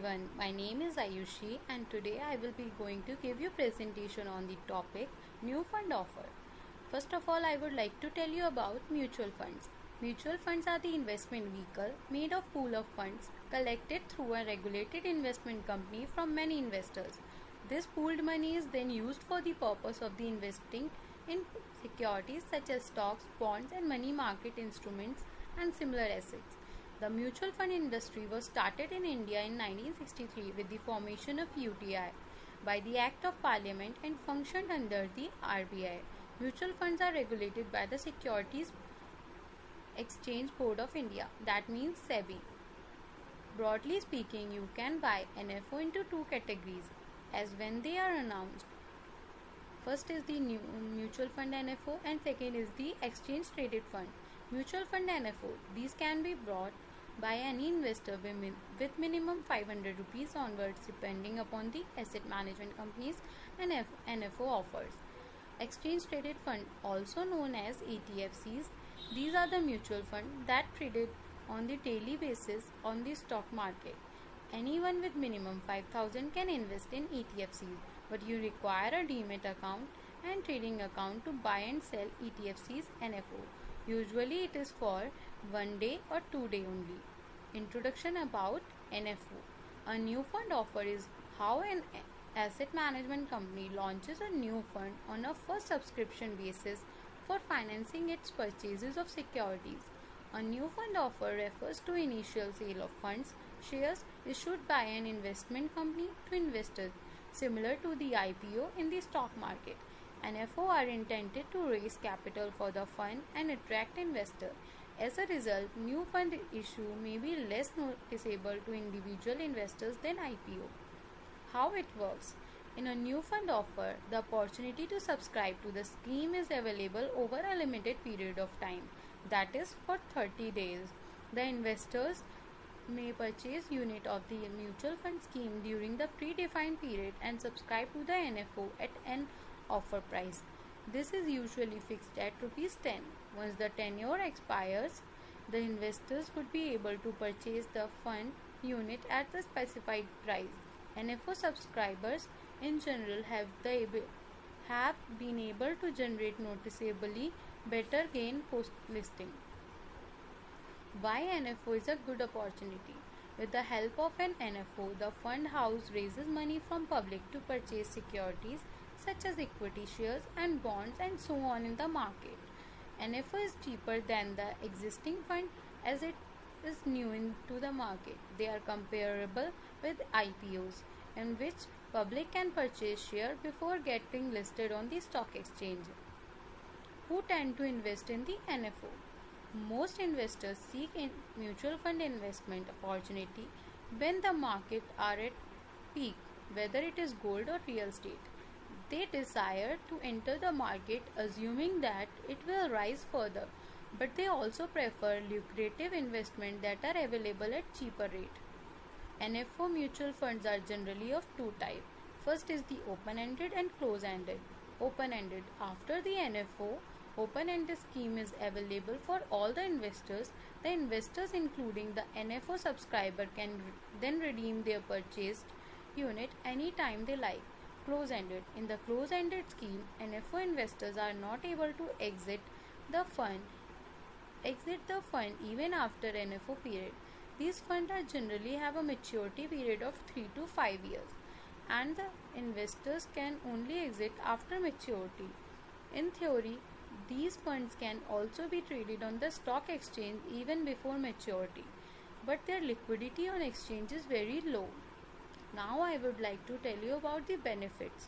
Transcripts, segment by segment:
everyone, my name is Ayushi and today I will be going to give you presentation on the topic new fund offer. First of all, I would like to tell you about mutual funds. Mutual funds are the investment vehicle made of pool of funds collected through a regulated investment company from many investors. This pooled money is then used for the purpose of the investing in securities such as stocks, bonds and money market instruments and similar assets. The mutual fund industry was started in India in 1963 with the formation of UTI by the Act of Parliament and functioned under the RBI. Mutual funds are regulated by the Securities Exchange Board of India, that means SEBI. Broadly speaking, you can buy NFO into two categories as when they are announced. First is the new mutual fund NFO and second is the exchange traded fund. Mutual fund NFO, these can be bought by any investor with minimum 500 rupees onwards depending upon the asset management companies and NFO offers. Exchange traded fund, also known as ETFCs, these are the mutual fund that traded on the daily basis on the stock market. Anyone with minimum 5000 can invest in ETFCs, but you require a demat account and trading account to buy and sell ETFCs NFO. Usually it is for 1 day or 2 day only. Introduction about NFO. A new fund offer is how an asset management company launches a new fund on a first subscription basis for financing its purchases of securities. A new fund offer refers to initial sale of funds, shares issued by an investment company to investors, similar to the IPO in the stock market. NFO are intended to raise capital for the fund and attract investors. As a result, new fund issue may be less noticeable to individual investors than IPO. How it works? In a new fund offer, the opportunity to subscribe to the scheme is available over a limited period of time, that is for 30 days. The investors may purchase unit of the mutual fund scheme during the predefined period and subscribe to the NFO at an offer price. This is usually fixed at Rs 10. Once the tenure expires, the investors would be able to purchase the fund unit at the specified price. NFO subscribers in general have been able to generate noticeably better gain post listing. Why NFO is a good opportunity? With the help of an NFO, the fund house raises money from public to purchase securities such as equity shares and bonds and so on in the market. NFO is cheaper than the existing fund as it is new into the market. They are comparable with IPOs in which public can purchase share before getting listed on the stock exchange. Who tend to invest in the NFO? Most investors seek in mutual fund investment opportunity when the market are at peak, whether it is gold or real estate. They desire to enter the market assuming that it will rise further, but they also prefer lucrative investment that are available at cheaper rate. NFO mutual funds are generally of two types. First is the open-ended and close-ended. Open-ended. After the NFO, open-ended scheme is available for all the investors. The investors including the NFO subscriber can then redeem their purchased unit anytime they like. Close-ended. In the close-ended scheme, NFO investors are not able to exit the fund even after NFO period. These funds are generally have a maturity period of 3 to 5 years and the investors can only exit after maturity. In theory, these funds can also be traded on the stock exchange even before maturity, but their liquidity on exchange is very low. Now I would like to tell you about the benefits.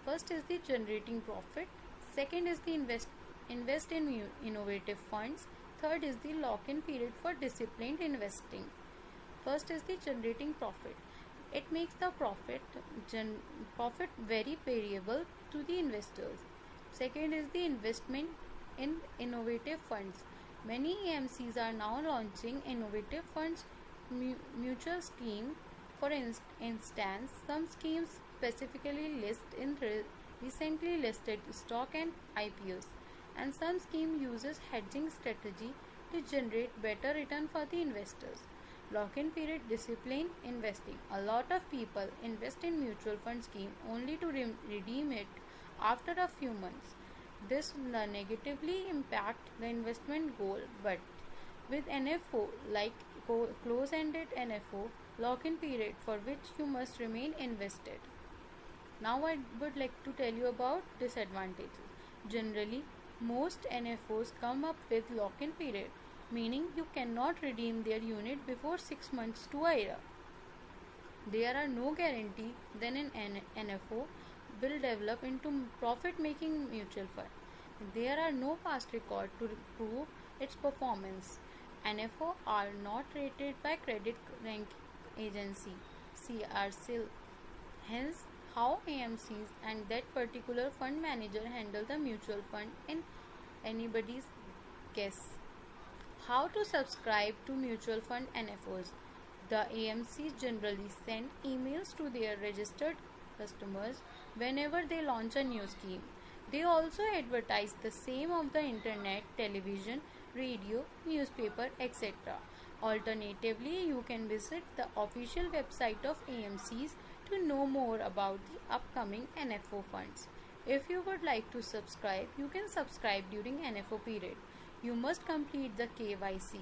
First is the generating profit. Second is the invest in innovative funds. Third is the lock-in period for disciplined investing. First is the generating profit. It makes the profit very variable to the investors. Second is the investment in innovative funds. Many AMCs are now launching innovative funds mutual scheme. For instance, some schemes specifically list in recently listed stock and IPOs, and some scheme uses hedging strategy to generate better return for the investors. Lock-in period discipline investing. A lot of people invest in mutual fund scheme only to redeem it after a few months. This negatively impact the investment goal, but with NFO like close-ended NFO lock-in period for which you must remain invested. Now I would like to tell you about disadvantages. Generally, most NFOs come up with lock-in period, meaning you cannot redeem their unit before 6 months to a year. There are no guarantee that an NFO will develop into profit-making mutual fund. There are no past record to prove its performance. NFO are not rated by credit ranking agency CRSIL. Hence, how AMCs and that particular fund manager handle the mutual fund in anybody's guess. How to subscribe to mutual fund NFOs? The AMCs generally send emails to their registered customers whenever they launch a new scheme. They also advertise the same on the internet, television, radio, newspaper, etc. Alternatively, you can visit the official website of AMCs to know more about the upcoming NFO funds. If you would like to subscribe, you can subscribe during NFO period. You must complete the KYC,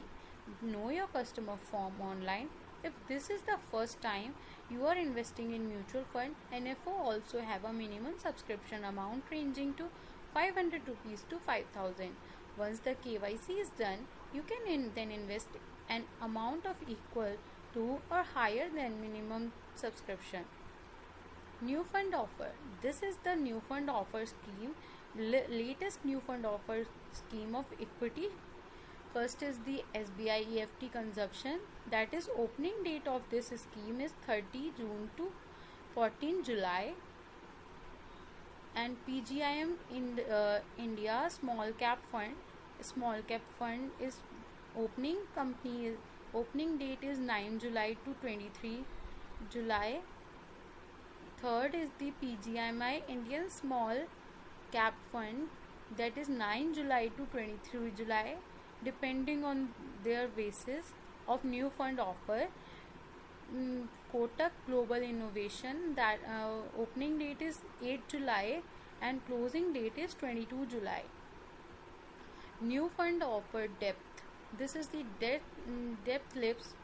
know your customer form online. If this is the first time you are investing in mutual fund, NFO also have a minimum subscription amount ranging to 500 rupees to 5000. Once the KYC is done, you can then invest an amount of equal to or higher than minimum subscription. New fund offer. This is the new fund offer scheme, latest new fund offer scheme of equity. First is the SBI EFT consumption, that is opening date of this scheme is 30 June to 14 July, and PGIM in India small cap fund is opening date is 9 July to 23 July. Third is the PGIMI Indian Small Cap Fund, that is 9 July to 23 July, depending on their basis of new fund offer. Kotak Global Innovation, that opening date is 8 July and closing date is 22 July. New fund offer depth. This is the depth list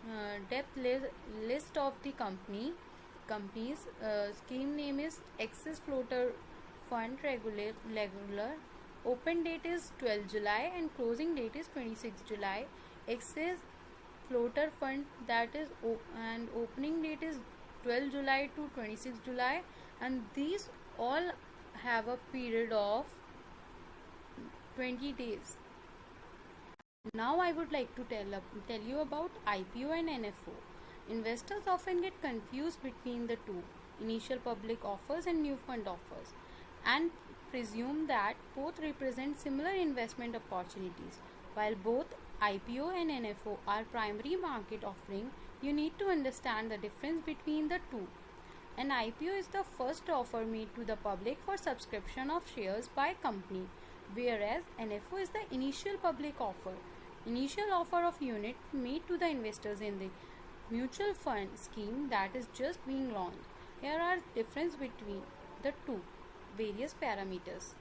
of the company's scheme name is Axis Floater Fund regular. Open date is 12 July and closing date is 26 July. Axis Floater Fund, that is and opening date is 12 July to 26 July, and these all have a period of 20 days. Now I would like to tell you about IPO and NFO. Investors often get confused between the two, initial public offers and new fund offers, and presume that both represent similar investment opportunities. While both IPO and NFO are primary market offering, you need to understand the difference between the two. An IPO is the first offer made to the public for subscription of shares by company, whereas NFO is the initial public offer, initial offer of unit made to the investors in the mutual fund scheme that is just being launched. Here are difference between the two various parameters.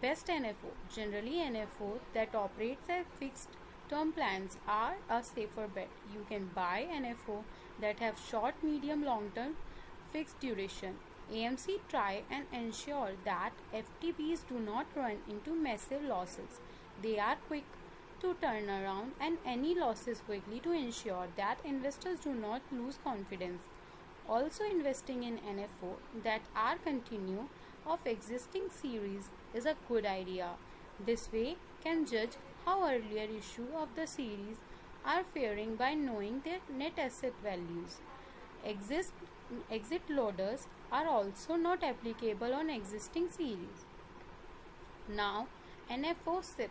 Best NFO. Generally, NFO that operates as fixed term plans are a safer bet. You can buy NFO that have short, medium, long term fixed duration. AMC try and ensure that FTPs do not run into massive losses. They are quick to turn around and any losses quickly to ensure that investors do not lose confidence. Also, investing in NFO that are continue of existing series is a good idea. This way can judge how earlier issue of the series are faring by knowing their net asset values. Exit loaders are also not applicable on existing series. Now, NFO SIP.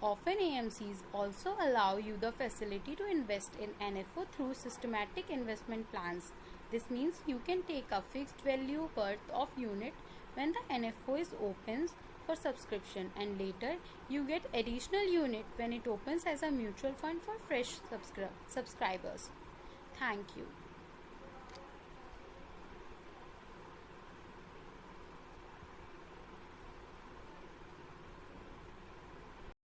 Often AMCs also allow you the facility to invest in NFO through systematic investment plans. This means you can take a fixed value worth of unit when the NFO is opens for subscription, and later you get additional unit when it opens as a mutual fund for fresh subscribers. Thank you.